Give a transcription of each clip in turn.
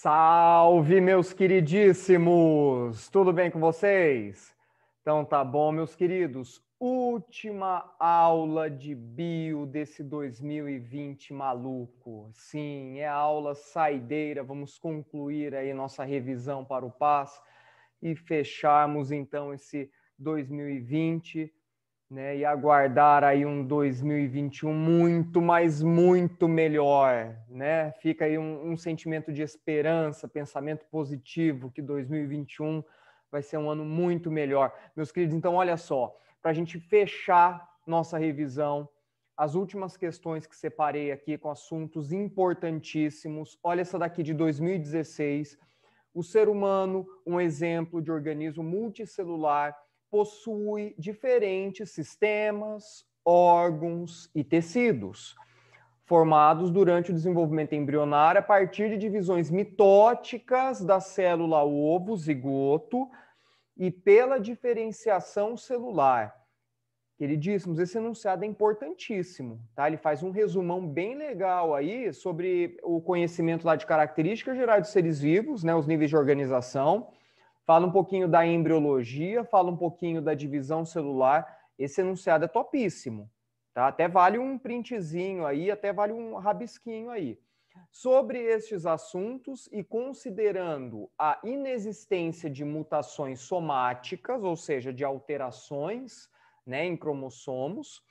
Salve, meus queridíssimos! Tudo bem com vocês? Então tá bom, meus queridos. Última aula de bio desse 2020 maluco. Sim, é a aula saideira. Vamos concluir aí nossa revisão para o PAS e fecharmos então esse 2020, né, e aguardar aí um 2021 muito, mas muito melhor, né? Fica aí um sentimento de esperança, pensamento positivo, que 2021 vai ser um ano muito melhor. Meus queridos, então olha só, para a gente fechar nossa revisão, as últimas questões que separei aqui com assuntos importantíssimos, olha essa daqui de 2016, o ser humano, um exemplo de organismo multicelular, possui diferentes sistemas, órgãos e tecidos, formados durante o desenvolvimento embrionário a partir de divisões mitóticas da célula ovo, zigoto, e pela diferenciação celular. Queridíssimos, esse enunciado é importantíssimo, tá? Ele faz um resumão bem legal aí sobre o conhecimento lá de características gerais dos seres vivos, né, os níveis de organização, fala um pouquinho da embriologia, fala um pouquinho da divisão celular. Esse enunciado é topíssimo, tá? Até vale um printzinho aí, até vale um rabisquinho aí. Sobre estes assuntos e considerando a inexistência de mutações somáticas, ou seja, de alterações, né, em cromossomos,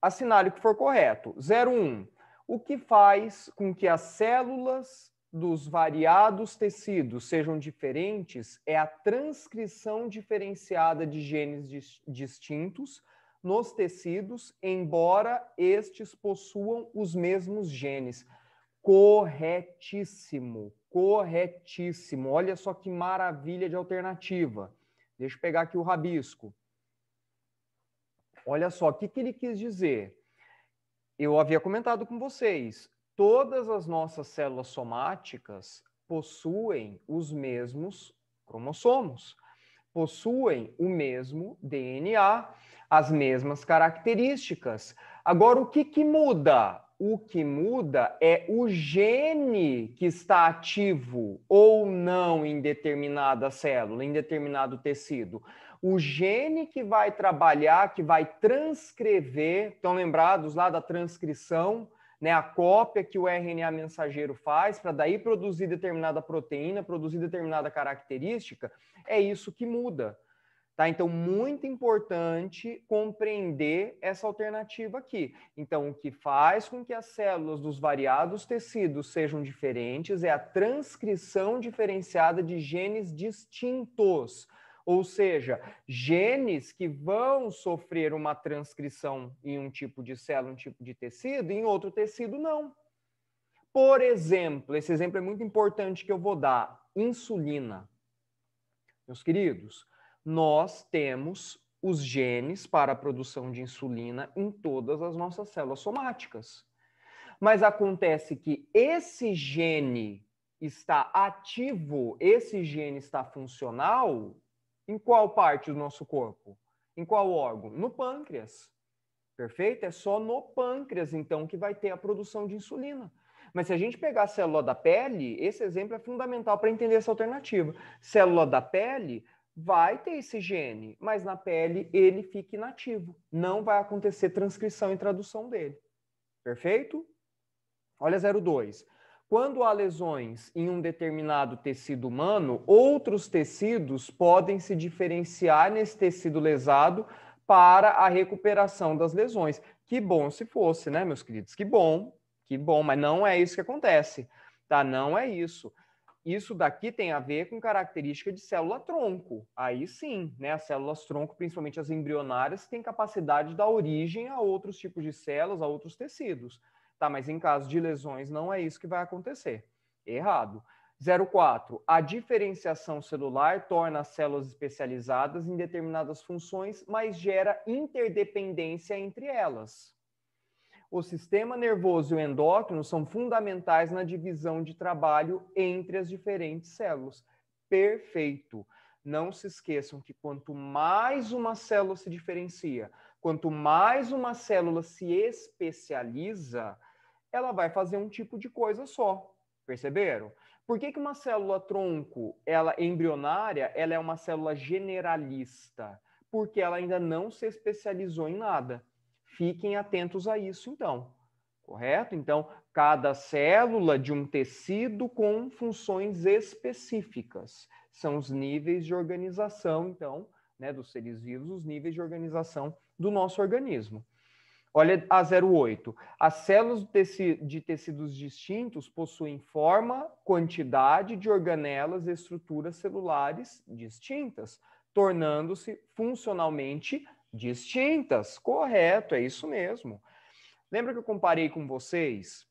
assinale o que for correto. 01. O que faz com que as células dos variados tecidos sejam diferentes é a transcrição diferenciada de genes distintos nos tecidos, embora estes possuam os mesmos genes. Corretíssimo, corretíssimo. Olha só que maravilha de alternativa. Deixa eu pegar aqui o rabisco. Olha só, o que ele quis dizer? Eu havia comentado com vocês, todas as nossas células somáticas possuem os mesmos cromossomos, possuem o mesmo DNA, as mesmas características. Agora, o que muda? O que muda é o gene que está ativo ou não em determinada célula, em determinado tecido. O gene que vai trabalhar, que vai transcrever, estão lembrados lá da transcrição, né, a cópia que o RNA mensageiro faz para daí produzir determinada proteína, produzir determinada característica, é isso que muda. Tá? Então, muito importante compreender essa alternativa aqui. Então, o que faz com que as células dos variados tecidos sejam diferentes é a transcrição diferenciada de genes distintos. Ou seja, genes que vão sofrer uma transcrição em um tipo de célula, um tipo de tecido, e em outro tecido não. Por exemplo, esse exemplo é muito importante que eu vou dar: insulina. Meus queridos, nós temos os genes para a produção de insulina em todas as nossas células somáticas. Mas acontece que esse gene está ativo, esse gene está funcional em qual parte do nosso corpo? Em qual órgão? No pâncreas. Perfeito? É só no pâncreas, então, que vai ter a produção de insulina. Mas se a gente pegar a célula da pele, esse exemplo é fundamental para entender essa alternativa. Célula da pele vai ter esse gene, mas na pele ele fica inativo. Não vai acontecer transcrição e tradução dele. Perfeito? Olha 02. Quando há lesões em um determinado tecido humano, outros tecidos podem se diferenciar nesse tecido lesado para a recuperação das lesões. Que bom se fosse, né, meus queridos? Que bom, mas não é isso que acontece, tá? Não é isso. Isso daqui tem a ver com característica de célula-tronco. Aí sim, né? As células-tronco, principalmente as embrionárias, têm capacidade de dar origem a outros tipos de células, a outros tecidos. Tá, mas em caso de lesões não é isso que vai acontecer. Errado. 04. A diferenciação celular torna as células especializadas em determinadas funções, mas gera interdependência entre elas. O sistema nervoso e o endócrino são fundamentais na divisão de trabalho entre as diferentes células. Perfeito. Não se esqueçam que quanto mais uma célula se diferencia, quanto mais uma célula se especializa, ela vai fazer um tipo de coisa só. Perceberam? Por que que uma célula tronco, ela embrionária, ela é uma célula generalista? Porque ela ainda não se especializou em nada. Fiquem atentos a isso, então. Correto? Então, cada célula de um tecido com funções específicas. São os níveis de organização, então, né, dos seres vivos, os níveis de organização do nosso organismo. Olha a 08. As células de tecidos distintos possuem forma, quantidade de organelas e estruturas celulares distintas, tornando-se funcionalmente distintas. Correto, é isso mesmo. Lembra que eu comparei com vocês?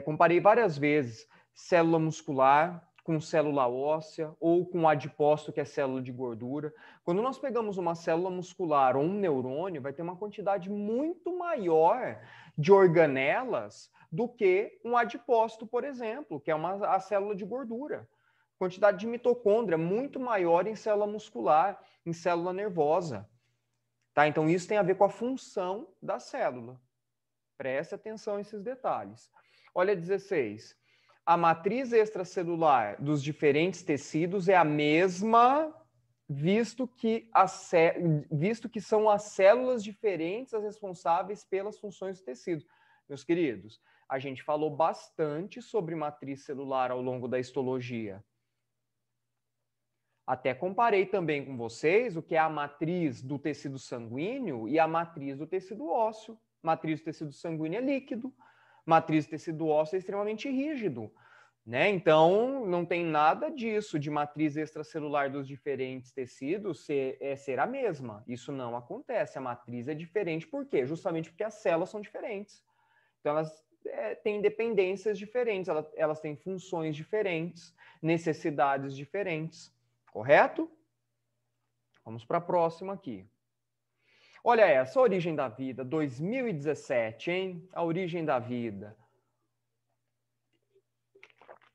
Comparei várias vezes célula muscular com célula óssea ou com adipócito, que é célula de gordura. Quando nós pegamos uma célula muscular ou um neurônio, vai ter uma quantidade muito maior de organelas do que um adipócito, por exemplo, que é a célula de gordura. Quantidade de mitocôndria muito maior em célula muscular, em célula nervosa. Tá? Então, isso tem a ver com a função da célula. Preste atenção a esses detalhes. Olha 16. A matriz extracelular dos diferentes tecidos é a mesma, visto que são as células diferentes as responsáveis pelas funções do tecido. Meus queridos, a gente falou bastante sobre matriz celular ao longo da histologia. Até comparei também com vocês o que é a matriz do tecido sanguíneo e a matriz do tecido ósseo. Matriz do tecido sanguíneo é líquido, matriz do tecido ósseo é extremamente rígido, né? Então, não tem nada disso de matriz extracelular dos diferentes tecidos ser a mesma. Isso não acontece. A matriz é diferente. Por quê? Justamente porque as células são diferentes. Então, elas têm dependências diferentes, elas têm funções diferentes, necessidades diferentes. Correto? Vamos para a próxima aqui. Olha essa, a origem da vida, 2017, hein? A origem da vida.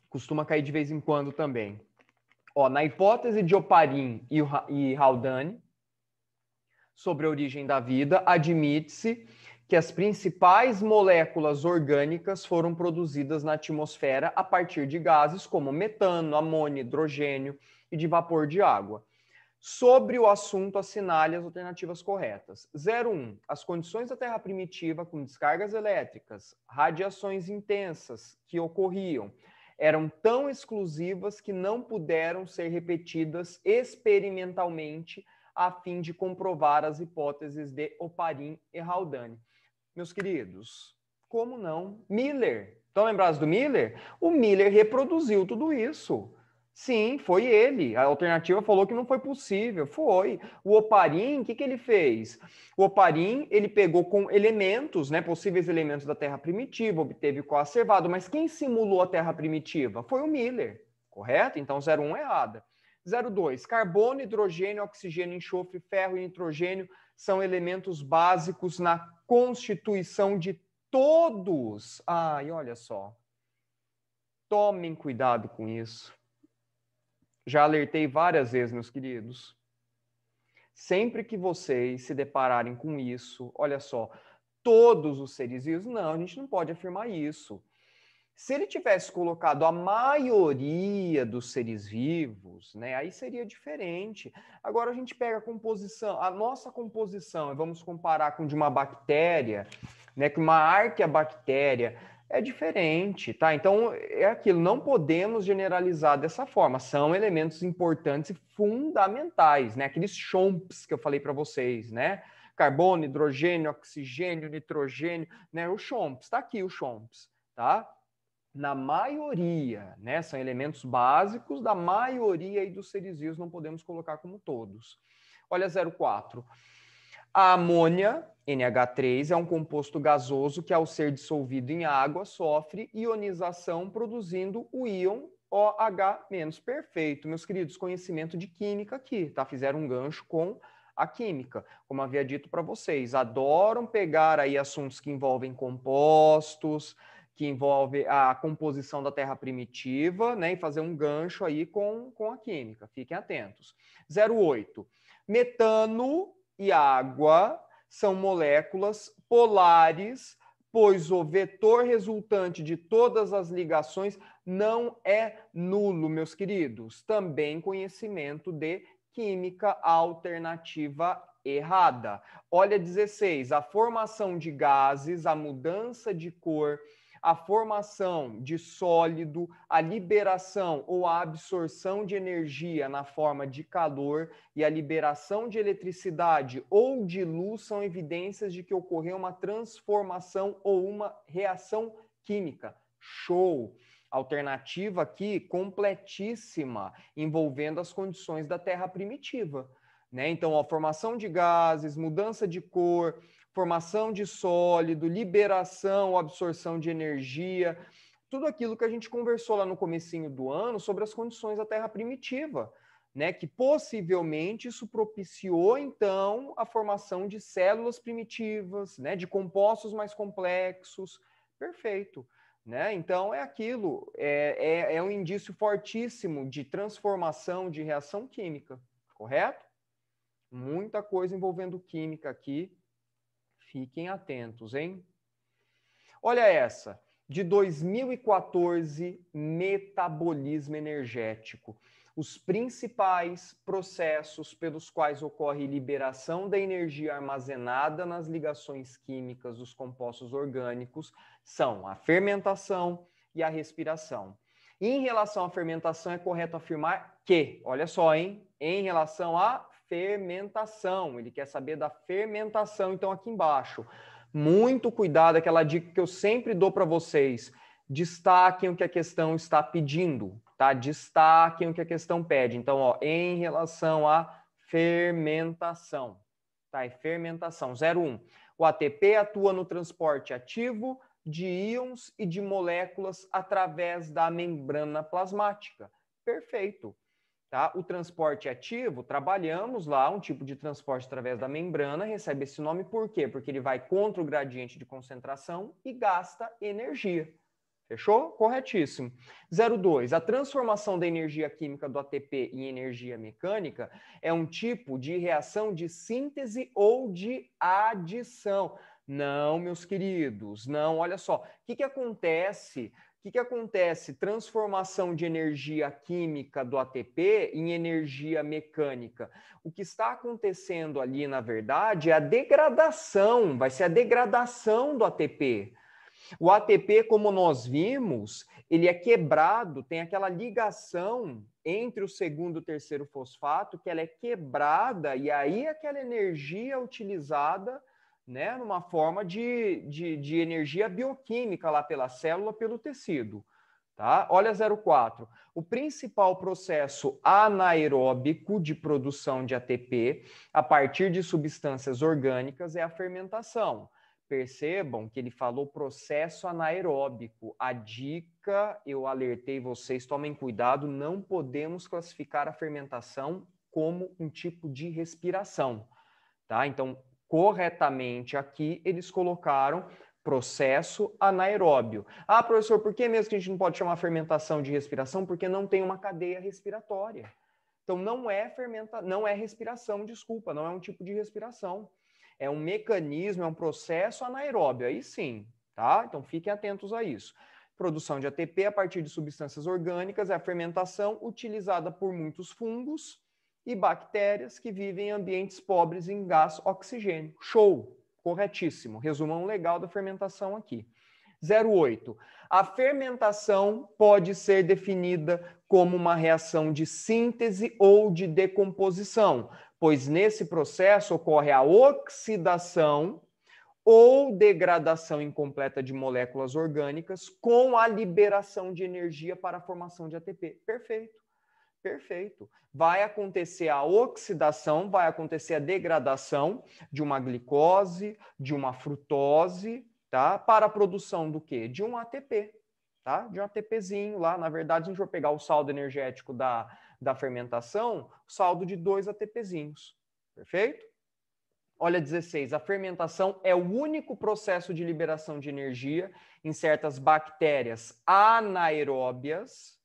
Costuma cair de vez em quando também. Ó, na hipótese de Oparin e Haldane, sobre a origem da vida, admite-se que as principais moléculas orgânicas foram produzidas na atmosfera a partir de gases como metano, amônia, hidrogênio e de vapor de água. Sobre o assunto, assinale as alternativas corretas. 01. As condições da Terra primitiva, com descargas elétricas, radiações intensas que ocorriam, eram tão exclusivas que não puderam ser repetidas experimentalmente a fim de comprovar as hipóteses de Oparin e Haldane. Meus queridos, como não? Miller. Estão lembrados do Miller? O Miller reproduziu tudo isso. Sim, foi ele. A alternativa falou que não foi possível. Foi. O Oparin, o que ele fez? O Oparin, ele pegou com elementos, né, possíveis elementos da Terra primitiva, obteve o coacervado, mas quem simulou a Terra primitiva? Foi o Miller, correto? Então, 01 errada. 02. Carbono, hidrogênio, oxigênio, enxofre, ferro e nitrogênio são elementos básicos na constituição de todos. Ai, olha só. Tomem cuidado com isso. Já alertei várias vezes, meus queridos. Sempre que vocês se depararem com isso, olha só, todos os seres vivos, não, a gente não pode afirmar isso. Se ele tivesse colocado a maioria dos seres vivos, né, aí seria diferente. Agora a gente pega a composição, a nossa composição, e vamos comparar com de uma bactéria, né, que uma arqueabactéria é diferente, tá? Então é aquilo, não podemos generalizar dessa forma. São elementos importantes e fundamentais, né? Aqueles chomps que eu falei para vocês, né? Carbono, hidrogênio, oxigênio, nitrogênio, né? O chomps, tá aqui o chomps, tá? Na maioria, né? São elementos básicos da maioria aí dos seres vivos, não podemos colocar como todos. Olha 04. A amônia, NH3, é um composto gasoso que, ao ser dissolvido em água, sofre ionização, produzindo o íon OH-. Perfeito, meus queridos, conhecimento de química aqui, tá? Fizeram um gancho com a química, como havia dito para vocês. Adoram pegar aí assuntos que envolvem compostos, que envolve a composição da Terra primitiva, né, e fazer um gancho aí com a química. Fiquem atentos. 08. Metano e água são moléculas polares pois o vetor resultante de todas as ligações não é nulo, meus queridos. Também conhecimento de química alternativa errada. Olha 16, a formação de gases, a mudança de cor, a formação de sólido, a liberação ou a absorção de energia na forma de calor e a liberação de eletricidade ou de luz são evidências de que ocorreu uma transformação ou uma reação química. Show! Alternativa aqui completíssima, envolvendo as condições da Terra primitiva, né? Então, a formação de gases, mudança de cor, formação de sólido, liberação, absorção de energia, tudo aquilo que a gente conversou lá no comecinho do ano sobre as condições da Terra primitiva, né? Que possivelmente isso propiciou, então, a formação de células primitivas, né? De compostos mais complexos. Perfeito. Né? Então, é aquilo, é um indício fortíssimo de transformação, de reação química, correto? Muita coisa envolvendo química aqui, fiquem atentos, hein? Olha essa, de 2014, metabolismo energético. Os principais processos pelos quais ocorre liberação da energia armazenada nas ligações químicas dos compostos orgânicos são a fermentação e a respiração. Em relação à fermentação, é correto afirmar que, olha só, hein? Em relação à fermentação, ele quer saber da fermentação, então aqui embaixo. Muito cuidado, aquela dica que eu sempre dou para vocês. Destaquem o que a questão está pedindo, tá? Destaquem o que a questão pede. Então, ó, em relação à fermentação, tá? É fermentação. 01. O ATP atua no transporte ativo de íons e de moléculas através da membrana plasmática. Perfeito. Tá? O transporte ativo, trabalhamos lá um tipo de transporte através da membrana, recebe esse nome por quê? Porque ele vai contra o gradiente de concentração e gasta energia. Fechou? Corretíssimo. 02. A transformação da energia química do ATP em energia mecânica é um tipo de reação de síntese ou de adição. Não, meus queridos, não. Olha só, o que acontece? O que acontece? Transformação de energia química do ATP em energia mecânica. O que está acontecendo ali, na verdade, é a degradação, vai ser a degradação do ATP. O ATP, como nós vimos, ele é quebrado, tem aquela ligação entre o segundo e o terceiro fosfato, que ela é quebrada, e aí aquela energia é utilizada, né, numa forma de energia bioquímica lá pela célula, pelo tecido. Tá? Olha 04. O principal processo anaeróbico de produção de ATP a partir de substâncias orgânicas é a fermentação. Percebam que ele falou processo anaeróbico. A dica, eu alertei vocês, tomem cuidado, não podemos classificar a fermentação como um tipo de respiração. Tá? Então, corretamente aqui, eles colocaram processo anaeróbio. Ah, professor, por que mesmo que a gente não pode chamar fermentação de respiração? Porque não tem uma cadeia respiratória. Então, não é respiração, desculpa, não é um tipo de respiração. É um mecanismo, é um processo anaeróbio, aí sim, tá? Então, fiquem atentos a isso. Produção de ATP a partir de substâncias orgânicas é a fermentação utilizada por muitos fungos e bactérias que vivem em ambientes pobres em gás oxigênio. Show! Corretíssimo. Resumão legal da fermentação aqui. 08. A fermentação pode ser definida como uma reação de síntese ou de decomposição, pois nesse processo ocorre a oxidação ou degradação incompleta de moléculas orgânicas com a liberação de energia para a formação de ATP. Perfeito. Perfeito. Vai acontecer a oxidação, vai acontecer a degradação de uma glicose, de uma frutose, tá? Para a produção do quê? De um ATP, tá? De um ATPzinho lá. Na verdade, se a gente for pegar o saldo energético da fermentação, saldo de 2 ATPzinhos. Perfeito? Olha 16, a fermentação é o único processo de liberação de energia em certas bactérias anaeróbias,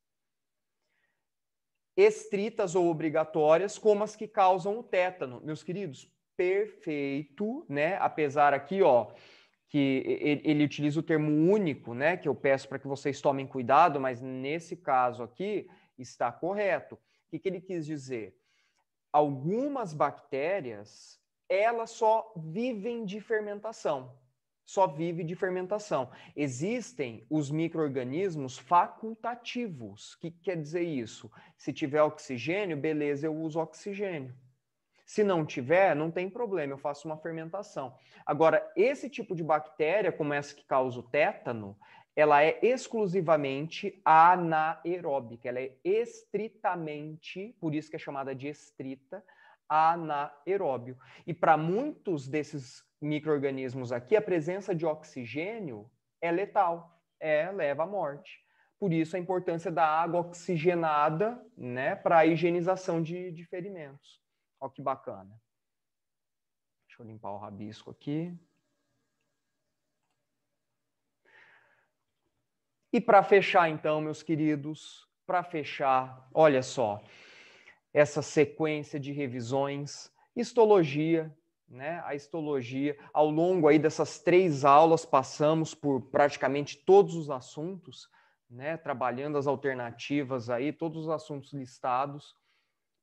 estritas ou obrigatórias, como as que causam o tétano. Meus queridos, perfeito, né? Apesar aqui, ó, que ele utiliza o termo único, né, que eu peço para que vocês tomem cuidado, mas nesse caso aqui está correto. O que ele quis dizer? Algumas bactérias, elas só vivem de fermentação. Só vive de fermentação. Existem os micro-organismos facultativos. O que quer dizer isso? Se tiver oxigênio, beleza, eu uso oxigênio. Se não tiver, não tem problema, eu faço uma fermentação. Agora, esse tipo de bactéria, como essa que causa o tétano, ela é exclusivamente anaeróbica, ela é estritamente, por isso que é chamada de estrita, anaeróbio. E para muitos desses micro-organismos aqui, a presença de oxigênio é letal, leva à morte. Por isso a importância da água oxigenada, né, para a higienização de ferimentos. Olha que bacana. Deixa eu limpar o rabisco aqui. E para fechar, então, meus queridos, para fechar, olha só, essa sequência de revisões, histologia, né? A histologia, ao longo aí dessas 3 aulas, passamos por praticamente todos os assuntos, né? Trabalhando as alternativas aí, todos os assuntos listados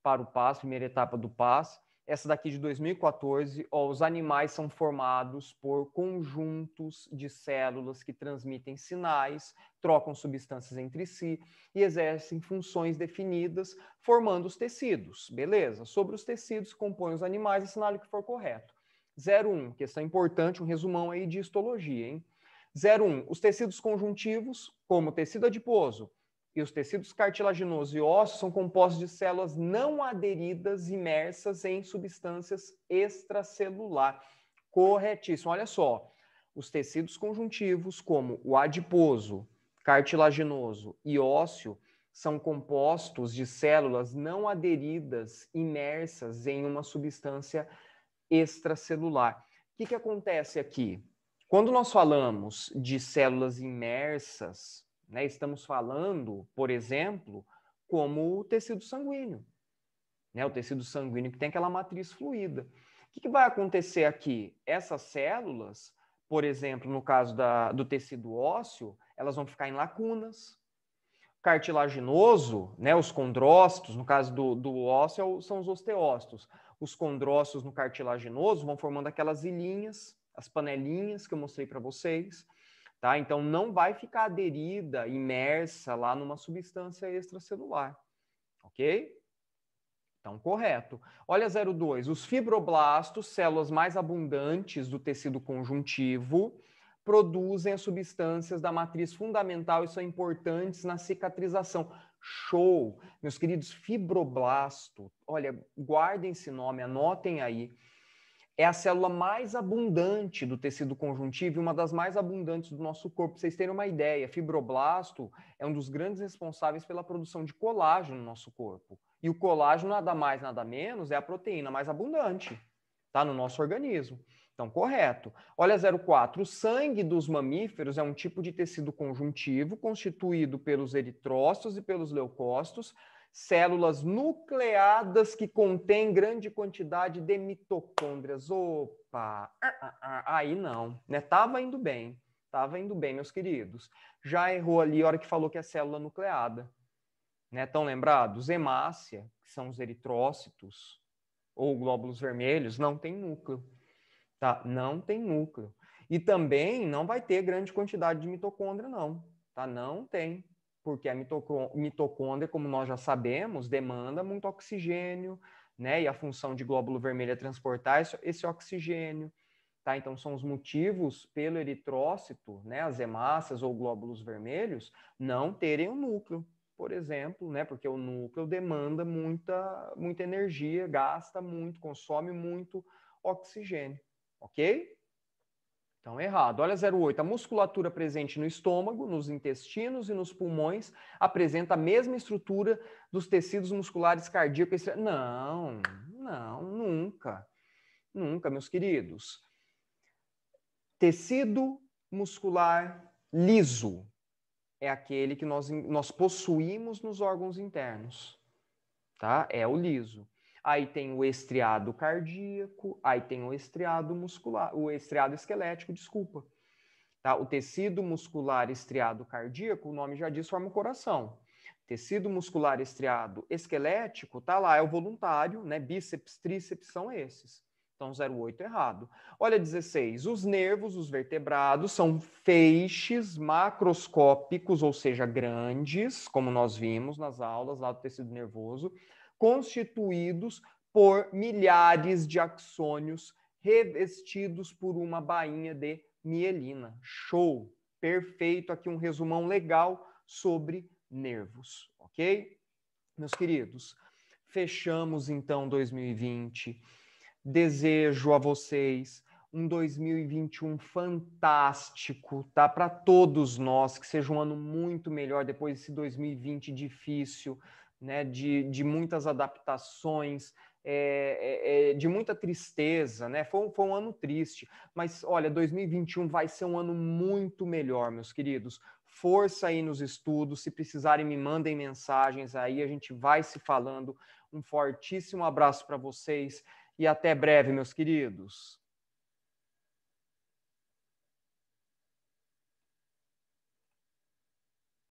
para o PAS, primeira etapa do PAS. Essa daqui de 2014, os animais são formados por conjuntos de células que transmitem sinais, trocam substâncias entre si e exercem funções definidas, formando os tecidos. Beleza? Sobre os tecidos que compõem os animais, assinale o que for correto. 01, questão importante, um resumão aí de histologia, hein? 01, os tecidos conjuntivos, como o tecido adiposo, e os tecidos cartilaginoso e ósseo são compostos de células não aderidas imersas em substâncias extracelular. Corretíssimo. Olha só, os tecidos conjuntivos, como o adiposo, cartilaginoso e ósseo, são compostos de células não aderidas imersas em uma substância extracelular. O que acontece aqui? Quando nós falamos de células imersas, né, estamos falando, por exemplo, como o tecido sanguíneo. Né, o tecido sanguíneo que tem aquela matriz fluida. O que vai acontecer aqui? Essas células, por exemplo, no caso do tecido ósseo, elas vão ficar em lacunas. Cartilaginoso, né, os condrócitos, no caso do ósseo, são os osteócitos. Os condrócitos no cartilaginoso vão formando aquelas ilhinhas, as panelinhas que eu mostrei para vocês. Tá? Então, não vai ficar aderida, imersa lá numa substância extracelular. Ok? Então, correto. Olha 02. Os fibroblastos, células mais abundantes do tecido conjuntivo, produzem as substâncias da matriz fundamental e são importantes na cicatrização. Show! Meus queridos, fibroblasto, olha, guardem esse nome, anotem aí. É a célula mais abundante do tecido conjuntivo e uma das mais abundantes do nosso corpo. Para vocês terem uma ideia, fibroblasto é um dos grandes responsáveis pela produção de colágeno no nosso corpo. E o colágeno, nada mais, nada menos, é a proteína mais abundante, tá, no nosso organismo. Então, correto. Olha 04. O sangue dos mamíferos é um tipo de tecido conjuntivo constituído pelos eritrócitos e pelos leucócitos, células nucleadas que contêm grande quantidade de mitocôndrias. Opa! Aí não, né? Tava indo bem, meus queridos. Já errou ali a hora que falou que é célula nucleada. Né? Estão lembrados? Hemácia, que são os eritrócitos, ou glóbulos vermelhos, não tem núcleo. Tá? Não tem núcleo. E também não vai ter grande quantidade de mitocôndria, não. Tá? Não tem. Porque a mitocôndria, como nós já sabemos, demanda muito oxigênio, né? E a função de glóbulo vermelho é transportar esse oxigênio. Tá? Então, são os motivos pelo eritrócito, né? As hemácias ou glóbulos vermelhos, não terem um núcleo, por exemplo, né? Porque o núcleo demanda muita energia, gasta muito, consome muito oxigênio. Ok? Então, errado. Olha 08. A musculatura presente no estômago, nos intestinos e nos pulmões apresenta a mesma estrutura dos tecidos musculares cardíacos. Não, nunca. Nunca, meus queridos. Tecido muscular liso é aquele que nós possuímos nos órgãos internos. Tá? É o liso. Aí tem o estriado cardíaco, aí tem o estriado muscular, o estriado esquelético, desculpa. Tá? O tecido muscular estriado cardíaco, o nome já diz, forma o coração. Tecido muscular estriado esquelético, tá lá, é o voluntário, né? Bíceps, tríceps são esses. Então, 08 errado. Olha, 16. Os nervos, os vertebrados, são feixes macroscópicos, ou seja, grandes, como nós vimos nas aulas lá do tecido nervoso, constituídos por milhares de axônios revestidos por uma bainha de mielina. Show! Perfeito. Aqui um resumão legal sobre nervos, ok? Meus queridos, fechamos então 2020. Desejo a vocês um 2021 fantástico, tá? Para todos nós, que seja um ano muito melhor depois desse 2020 difícil, né? De muitas adaptações, de muita tristeza, né? Foi um ano triste, mas olha, 2021 vai ser um ano muito melhor, meus queridos. Força aí nos estudos, se precisarem me mandem mensagens aí, a gente vai se falando. Um fortíssimo abraço para vocês e até breve, meus queridos.